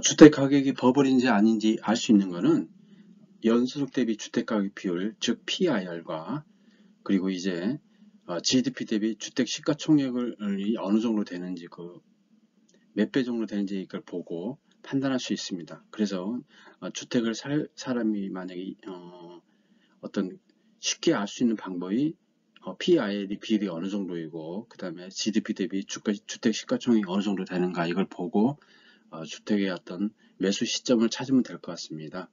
주택 가격이 버블인지 아닌지 알 수 있는 것은 연소득 대비 주택 가격 비율, 즉 PIR과 그리고 이제 GDP 대비 주택 시가총액을 어느 정도 되는지 몇 배 정도 되는지 이걸 보고 판단할 수 있습니다. 그래서 주택을 살 사람이 만약에 어떤 쉽게 알 수 있는 방법이 PIR이 비율이 어느 정도이고 그 다음에 GDP 대비 주택 시가총액이 어느 정도 되는가 이걸 보고 주택의 어떤 매수 시점을 찾으면 될 것 같습니다.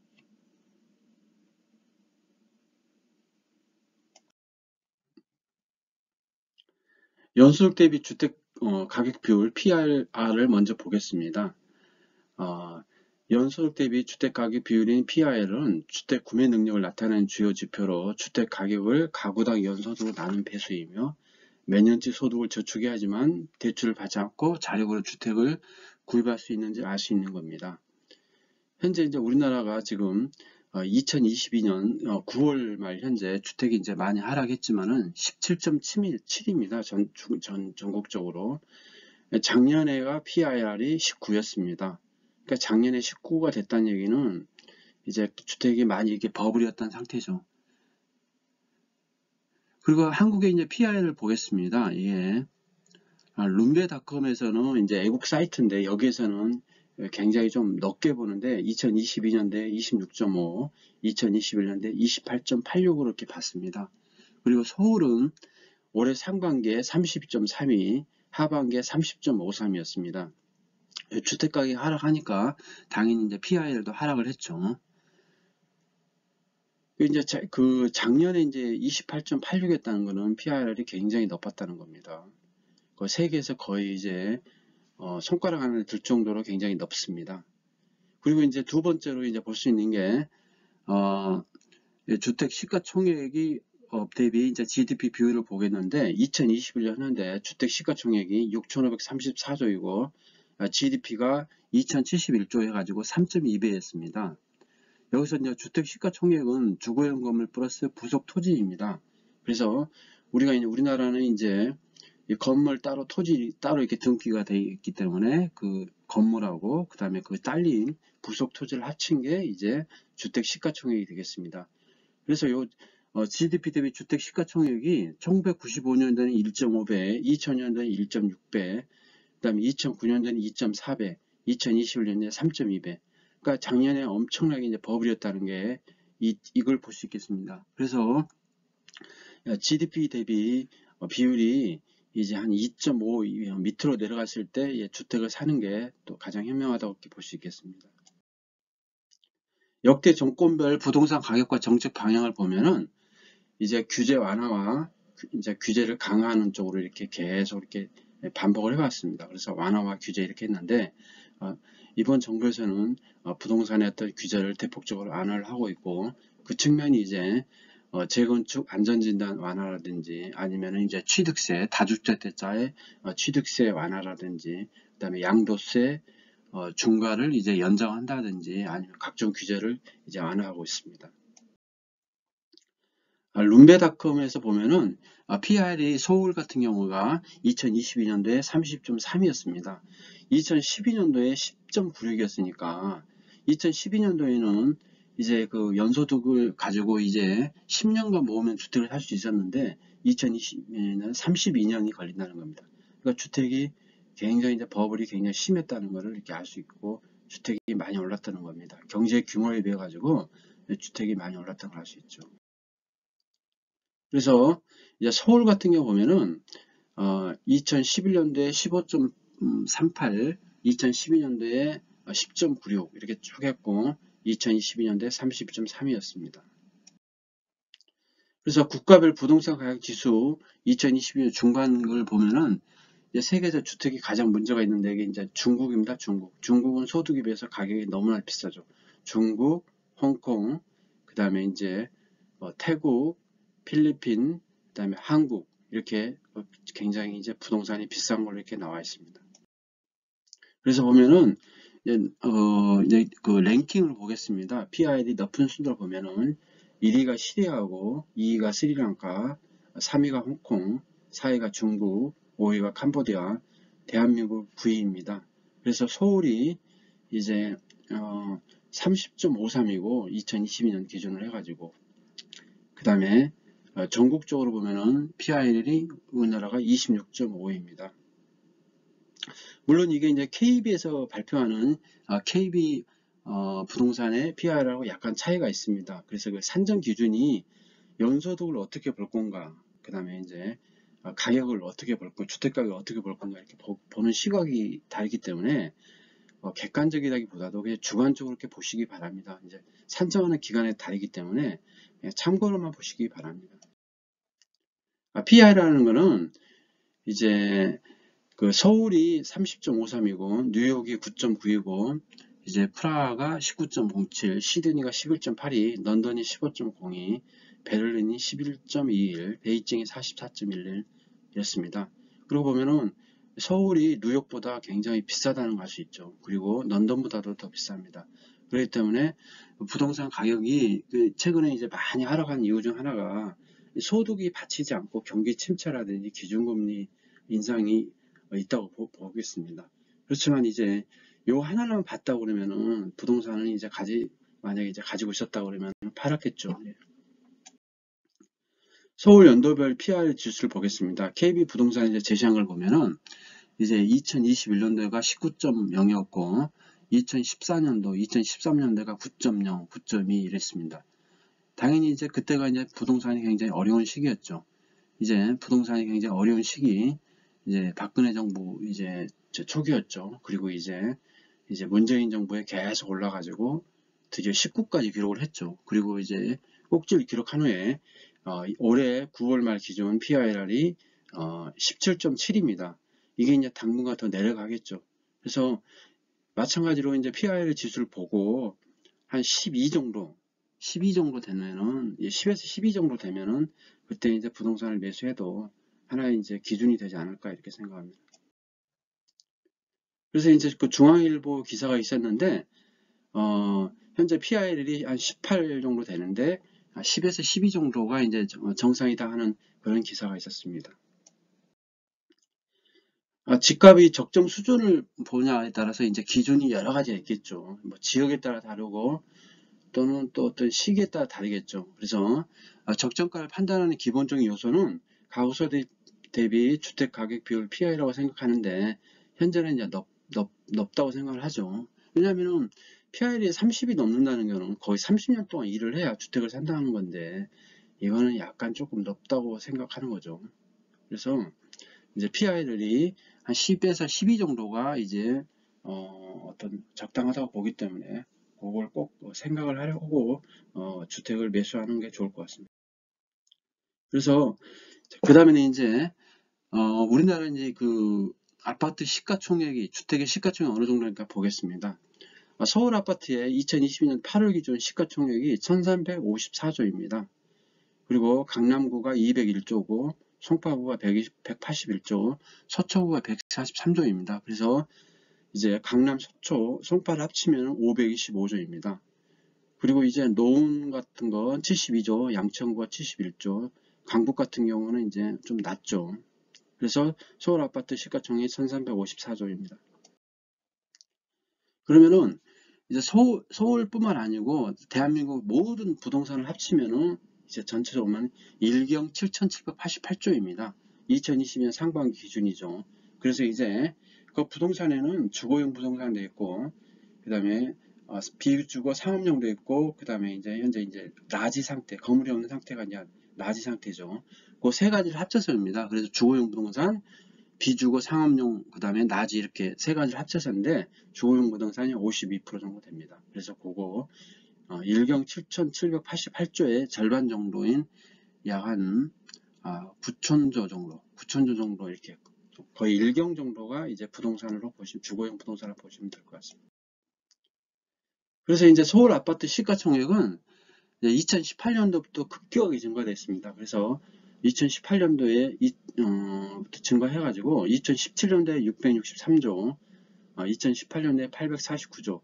연소득 대비 주택 가격 비율 PRR을 먼저 보겠습니다. 어, 연소득 대비 주택 가격 비율인 PR은 주택 구매 능력을 나타내는 주요 지표로 주택 가격을 가구당 연소득으로 나눈 배수이며 매년치 소득을 저축해야지만 대출을 받지 않고 자력으로 주택을 구입할 수 있는지 알 수 있는 겁니다. 현재 이제 우리나라가 지금 2022년 9월 말 현재 주택이 이제 많이 하락했지만은 17.7입니다. 전국적으로. 작년에가 PIR이 19였습니다. 그러니까 작년에 19가 됐다는 얘기는 이제 주택이 많이 이렇게 버블이었던 상태죠. 그리고 한국의 이제 PIR을 보겠습니다. 이게 룸베닷컴에서는 이제 애국 사이트인데 여기에서는 굉장히 좀 높게 보는데 2022년대 26.5, 2021년대 28.86으로 이렇게 봤습니다. 그리고 서울은 올해 상반기에 30.32, 하반기에 30.53이었습니다. 주택가격이 하락하니까 당연히 이제 PIR도 하락을 했죠. 이제 그 작년에 이제 28.86이었다는 거는 PIR이 굉장히 높았다는 겁니다. 세계에서 거의 이제 손가락 안에 들 정도로 굉장히 높습니다. 그리고 이제 두 번째로 이제 볼 수 있는 게 주택 시가총액이 대비 이제 GDP 비율을 보겠는데 2021년 현재 주택 시가총액이 6,534조이고 GDP가 2,071조 해가지고 3.2배였습니다. 여기서 이제 주택 시가총액은 주거용 건물 플러스 부속 토지입니다. 그래서 우리나라는 이제 이 건물 따로 토지 따로 이렇게 등기가 되어 있기 때문에 그 건물하고 그 다음에 그 딸린 부속 토지를 합친 게 이제 주택 시가총액이 되겠습니다. 그래서 요 GDP 대비 주택 시가총액이 1995년도에는 1.5배, 2000년도에는 1.6배, 그 다음에 2009년도에는 2.4배, 2021년에 3.2배. 그러니까 작년에 엄청나게 이제 버블이었다는 게 이걸 볼 수 있겠습니다. 그래서 GDP 대비 비율이 이제 한 2.5 밑으로 내려갔을 때 주택을 사는 게 또 가장 현명하다고 볼 수 있겠습니다. 역대 정권별 부동산 가격과 정책 방향을 보면은 이제 규제 완화와 이제 규제를 강화하는 쪽으로 이렇게 계속 이렇게 반복을 해왔습니다. 그래서 완화와 규제 이렇게 했는데 이번 정부에서는 부동산의 어떤 규제를 대폭적으로 완화를 하고 있고 그 측면이 이제 재건축 안전진단 완화라든지 아니면 이제 취득세 다주택자의 취득세 완화라든지 그다음에 양도세 중과를 이제 연장한다든지 아니면 각종 규제를 이제 완화하고 있습니다. 룸베닷컴에서 보면은 PR이 서울 같은 경우가 2022년도에 30.3이었습니다. 2012년도에 10.96이었으니까 2012년도에는 이제 그 연소득을 가지고 이제 10년간 모으면 주택을 살 수 있었는데 2020년에는 32년이 걸린다는 겁니다. 그러니까 주택이 굉장히 이제 버블이 굉장히 심했다는 것을 이렇게 알 수 있고 주택이 많이 올랐다는 겁니다. 경제 규모에 비해 가지고 주택이 많이 올랐다는 걸 알 수 있죠. 그래서 이제 서울 같은 경우 보면은 2011년도에 15.38, 2012년도에 10.96 이렇게 쭉 했고 2022년도에 30.3이었습니다. 그래서 국가별 부동산 가격 지수 2022년 중간을 보면은 이제 세계에서 주택이 가장 문제가 있는데 이게 이제 중국입니다. 중국은 소득에 비해서 가격이 너무나 비싸죠. 중국, 홍콩, 그 다음에 이제 태국, 필리핀, 그 다음에 한국 이렇게 굉장히 이제 부동산이 비싼 걸로 이렇게 나와 있습니다. 그래서 보면은 이제 그 랭킹을 보겠습니다. PID 높은 순으로 보면은 1위가 시리아고 2위가 스리랑카, 3위가 홍콩, 4위가 중국, 5위가 캄보디아, 대한민국 9위입니다. 그래서 서울이 이제 30.53이고 2022년 기준으로 해가지고, 그 다음에 전국적으로 보면은 PIR이 우리나라가 26.5입니다. 물론 이게 이제 KB에서 발표하는 KB 부동산의 PIR하고 약간 차이가 있습니다. 그래서 그 산정 기준이 연소득을 어떻게 볼 건가, 그 다음에 이제 가격을 어떻게 볼 건가, 주택가격을 어떻게 볼 건가, 이렇게 보는 시각이 다르기 때문에 객관적이라기보다도 그냥 주관적으로 이렇게 보시기 바랍니다. 이제 산정하는 기간에 다르기 때문에 그냥 참고로만 보시기 바랍니다. PI라는 거는 이제 그 서울이 30.53이고 뉴욕이 9.9이고 이제 프라하가 19.07, 시드니가 11.82, 런던이 15.02, 베를린이 11.21, 베이징이 44.11 이렇습니다. 그리고 보면은 서울이 뉴욕보다 굉장히 비싸다는 걸 알 수 있죠. 그리고 런던보다도 더 비쌉니다. 그렇기 때문에 부동산 가격이 최근에 이제 많이 하락한 이유 중 하나가 소득이 받치지 않고 경기 침체라든지 기준금리 인상이 있다고 보겠습니다. 그렇지만 이제 요 하나만 봤다 그러면은 부동산을 이제 만약에 이제 가지고 있었다 그러면 팔았겠죠. 서울 연도별 PR 지수를 보겠습니다. KB 부동산 이제 제시한 걸 보면은 이제 2021년도가 19.0이었고 2014년도, 2013년도가 9.0, 9.2 이랬습니다. 당연히 이제 그때가 이제 부동산이 굉장히 어려운 시기였죠. 이제 부동산이 굉장히 어려운 시기, 이제 박근혜 정부 이제 초기였죠. 그리고 이제 문재인 정부에 계속 올라가지고 드디어 19까지 기록을 했죠. 그리고 이제 꼭지를 기록한 후에 올해 9월 말 기준 PIR이 17.7입니다. 이게 이제 당분간 더 내려가겠죠. 그래서 마찬가지로 이제 PIR 지수를 보고 한 12 정도 되면은 10에서 12 정도 되면은 그때 이제 부동산을 매수해도 하나의 이제 기준이 되지 않을까 이렇게 생각합니다. 그래서 이제 그 중앙일보 기사가 있었는데 현재 PIR이 한 18 정도 되는데 10에서 12 정도가 이제 정상이다 하는 그런 기사가 있었습니다. 집값이 적정 수준을 보냐에 따라서 이제 기준이 여러 가지가 있겠죠. 뭐 지역에 따라 다르고 또는 또 어떤 시기에 따라 다르겠죠. 그래서 적정가를 판단하는 기본적인 요소는 가구수 대비 주택 가격 비율 PI라고 생각하는데 현재는 이제 높다고 생각을 하죠. 왜냐하면 PI이 30이 넘는다는 것은 거의 30년 동안 일을 해야 주택을 산다는 건데 이거는 약간 조금 높다고 생각하는 거죠. 그래서 이제 PI들이 한 10에서 12 정도가 이제 어떤 적당하다고 보기 때문에 그걸 꼭 생각을 하고 주택을 매수하는 게 좋을 것 같습니다. 그래서 그 다음에는 이제 우리나라 이제 그 아파트 시가총액이 주택의 시가총액 어느 정도인가 보겠습니다. 서울 아파트의 2022년 8월 기준 시가총액이 1354조입니다. 그리고 강남구가 201조고 송파구가 181조, 서초구가 143조입니다. 그래서 이제 강남, 서초, 송파를 합치면 525조입니다. 그리고 이제 노원 같은 건 72조, 양천구가 71조, 강북 같은 경우는 이제 좀 낮죠. 그래서 서울 아파트 시가총액이 1354조입니다. 그러면은 이제 서울뿐만 아니고 대한민국 모든 부동산을 합치면은 이제 전체적으로 보면 1경 7,788조입니다. 2020년 상반기 기준이죠. 그래서 이제 그 부동산에는 주거용 부동산도 있고, 그 다음에 비주거 상업용도 있고, 그 다음에 이제 현재 이제 라지 상태, 건물이 없는 상태가 이제 라지 상태죠. 그 세 가지를 합쳐서입니다. 그래서 주거용 부동산, 비주거 상업용, 그 다음에 나지 이렇게 세 가지를 합쳐서인데 주거용 부동산이 52% 정도 됩니다. 그래서 그거 1경 7,788조의 절반 정도인 약 한 9천조 정도 이렇게 거의 1경 정도가 이제 부동산으로 보시면 주거용 부동산을 보시면 될 것 같습니다. 그래서 이제 서울 아파트 시가총액은 2018년도부터 급격하게 증가됐습니다. 그래서 2018년도에 증가해가지고 2017년도에 663조, 2018년도에 849조,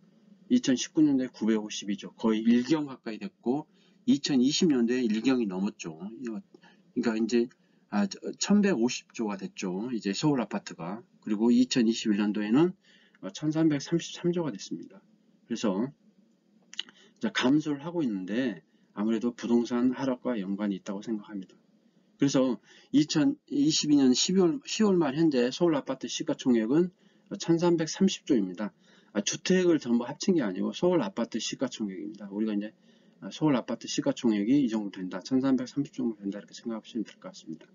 2019년도에 952조, 거의 1경 가까이 됐고 2020년도에 1경이 넘었죠. 그러니까 이제 1150조가 됐죠. 이제 서울 아파트가. 그리고 2021년도에는 1333조가 됐습니다. 그래서 감소를 하고 있는데 아무래도 부동산 하락과 연관이 있다고 생각합니다. 그래서 2022년 10월 말 현재 서울 아파트 시가총액은 1330조입니다. 주택을 전부 합친 게 아니고 서울 아파트 시가총액입니다. 우리가 이제 서울 아파트 시가총액이 이 정도 된다. 1330 정도 된다. 이렇게 생각하시면 될 것 같습니다.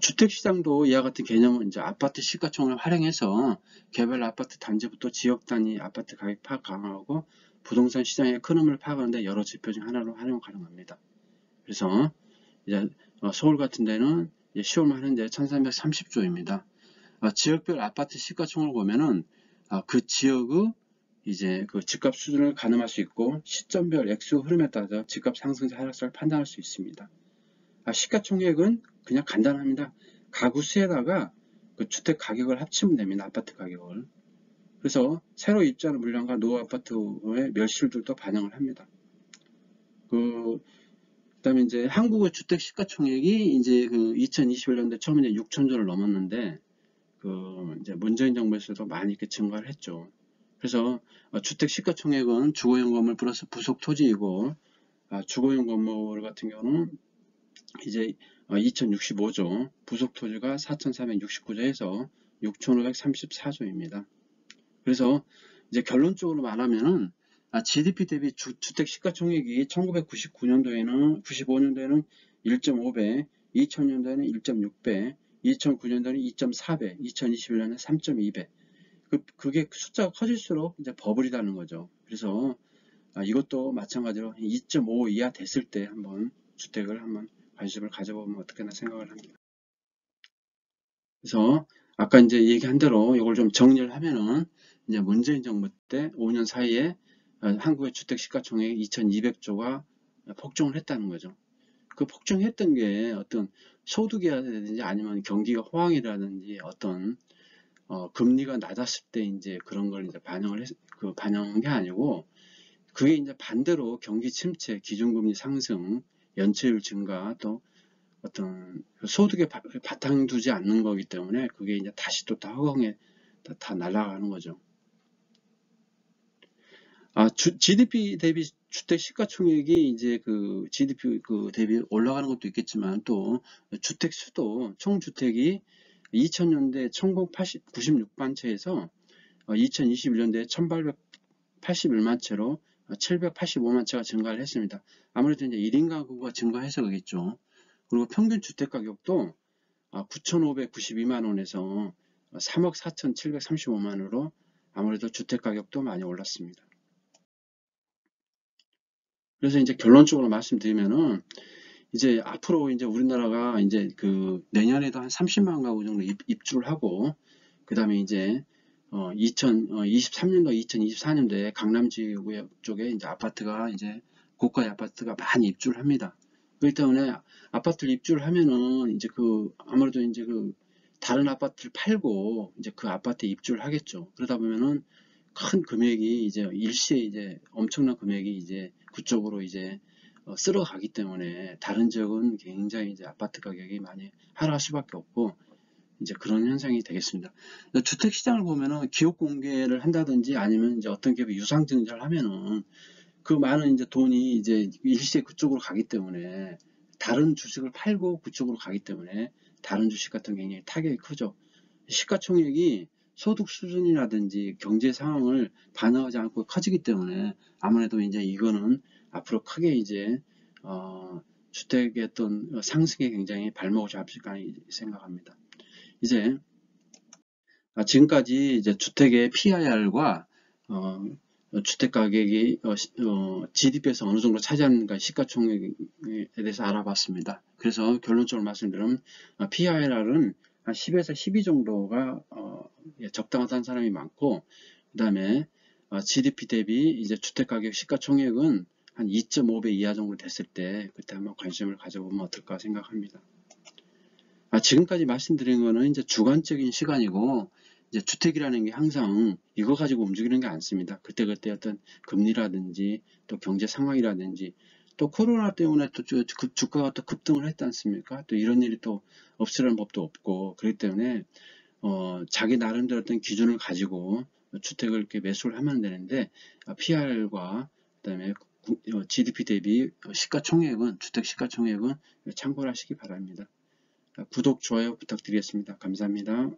주택시장도 이와 같은 개념은 이제 아파트 시가총액을 활용해서 개별 아파트 단지부터 지역 단위 아파트 가격 파악 강화하고 부동산 시장의 큰 흐름을 파악하는데 여러 지표 중 하나로 활용 가능합니다. 그래서 이제 서울 같은 데는 10월 말 현재 1330조입니다. 지역별 아파트 시가총액을 보면은 그 지역의 이제 그 집값 수준을 가늠할 수 있고 시점별 액수 흐름에 따라 집값 상승세 하락세를 판단할 수 있습니다. 시가총액은 그냥 간단합니다. 가구 수에다가 그 주택 가격을 합치면 됩니다. 아파트 가격을. 그래서 새로 입주하는 물량과 노후 아파트의 멸실들도 반영을 합니다. 그다음에 이제 한국의 주택 시가총액이 이제 그 2021년도에 처음에 6천조를 넘었는데 이제 문재인 정부에서도 많이 이렇게 증가를 했죠. 그래서 주택 시가총액은 주거용 건물 플러스 부속 토지이고 주거용 건물 같은 경우는 이제 2065조, 부속 토지가 4469조에서 6534조입니다. 그래서 이제 결론적으로 말하면은 GDP 대비 주택 시가총액이 1999년도에는 95년도에는 1.5배, 2000년도에는 1.6배, 2009년도에는 2.4배, 2021년에는 3.2배. 그게 숫자가 커질수록 이제 버블이라는 거죠. 그래서 이것도 마찬가지로 2.5 이하 됐을 때 한번 주택을 한번 관심을 가져보면 어떻게나 생각을 합니다. 그래서 아까 이제 얘기한 대로 이걸 좀 정리를 하면은 이제 문재인 정부 때 5년 사이에 한국의 주택 시가총액 2200조가 폭증을 했다는 거죠. 그 폭증했던 게 어떤 소득이라든지 아니면 경기가 호황이라든지 어떤 금리가 낮았을 때 이제 그런 걸 이제 반영한 게 아니고 그게 이제 반대로 경기 침체, 기준금리 상승, 연체율 증가 또 어떤 소득에 바탕 두지 않는 거기 때문에 그게 이제 다시 또 다 허공에 다 날아가는 거죠. GDP 대비 주택 시가총액이 이제 그 GDP 대비 올라가는 것도 있겠지만 또 주택 수도 총 주택이 2000년대 1096만 채에서 2021년도에 1881만 채로 785만 채가 증가를 했습니다. 아무래도 이제 1인 가구가 증가해서 그겠죠. 그리고 평균 주택 가격도 9,592만 원에서 3억 4,735만 원으로 아무래도 주택 가격도 많이 올랐습니다. 그래서 이제 결론적으로 말씀드리면은 이제 앞으로 이제 우리나라가 이제 그 내년에도 한 30만 가구 정도 입주를 하고 그 다음에 이제 2023년도, 2024년도에 강남 지구 쪽에 이제 아파트가 이제 고가의 아파트가 많이 입주를 합니다. 그렇기 때문에 아파트를 입주를 하면은 이제 아무래도 이제 다른 아파트를 팔고 이제 그 아파트에 입주를 하겠죠. 그러다 보면은 큰 금액이 이제 일시에 이제 엄청난 금액이 이제 그쪽으로 이제 쓸어가기 때문에 다른 지역은 굉장히 이제 아파트 가격이 많이 하락할 수밖에 없고 이제 그런 현상이 되겠습니다. 주택 시장을 보면은 기업 공개를 한다든지 아니면 이제 어떤 기업이 유상 증자를 하면은 그 많은 이제 돈이 이제 일시에 그쪽으로 가기 때문에 다른 주식을 팔고 그쪽으로 가기 때문에 다른 주식 같은 굉장히 타격이 크죠. 시가총액이 소득 수준이라든지 경제 상황을 반영하지 않고 커지기 때문에 아무래도 이제 이거는 앞으로 크게 이제 주택의 어떤 상승에 굉장히 발목을 잡힐 까 생각합니다. 이제 지금까지 이제 주택의 PIR과 주택 가격이 GDP에서 어느 정도 차지하는가 시가총액에 대해서 알아봤습니다. 그래서 결론적으로 말씀드리면 PIR은 한 10에서 12 정도가 적당하다는 사람이 많고 그 다음에 GDP 대비 이제 주택 가격 시가총액은 한 2.5배 이하 정도 됐을 때 그때 한번 관심을 가져보면 어떨까 생각합니다. 지금까지 말씀드린 거는 이제 주관적인 시간이고 이제 주택이라는 게 항상 이거 가지고 움직이는 게 않습니다. 그때그때 어떤 금리라든지 또 경제 상황이라든지 또 코로나 때문에 또 주가가 또 급등을 했지 않습니까? 또 이런 일이 또 없으라는 법도 없고 그렇기 때문에 자기 나름대로 어떤 기준을 가지고 주택을 이렇게 매수를 하면 되는데, PR과 그다음에 GDP 대비 시가총액은, 주택 시가총액은 참고를 하시기 바랍니다. 구독, 좋아요 부탁드리겠습니다. 감사합니다.